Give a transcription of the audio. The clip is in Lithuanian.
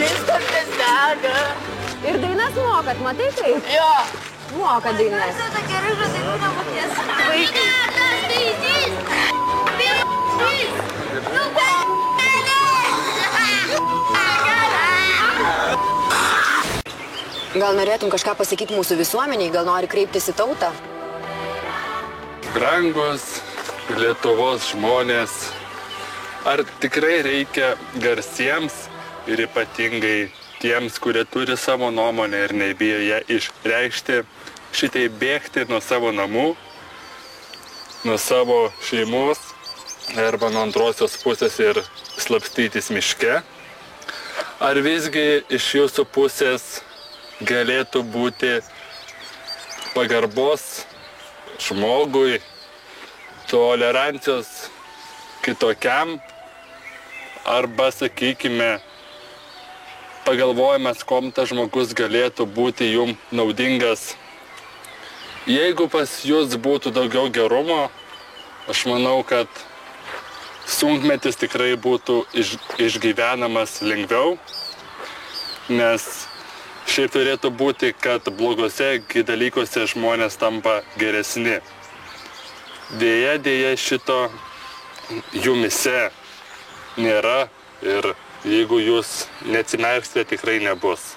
Viskas dega. Ir dainas mokat, matai kaip? Jo. Moka dainas. Tai gerai, kad dainų nemokės. Vaikai. Gal norėtum kažką pasakyti mūsų visuomeniai, gal nori kreiptis į tautą? Brangus Lietuvos žmonės, ar tikrai reikia garsiems ir ypatingai tiems, kurie turi savo nuomonę ir nebijo ją išreikšti, šitai bėgti nuo savo namų, nuo savo šeimos arba nuo antrosios pusės ir slapstytis miške? Ar visgi iš jūsų pusės galėtų būti pagarbos žmogui, tolerancijos kitokiam, arba, sakykime, pagalvojimas, kom tas žmogus galėtų būti jum naudingas. Jeigu pas jūs būtų daugiau gerumo, aš manau, kad sunkmetis tikrai būtų išgyvenamas lengviau, nes šiaip turėtų būti, kad blogose dalykuose žmonės tampa geresni. Deja, šito jumise nėra ir jeigu jūs neatsimerksite, tikrai nebus.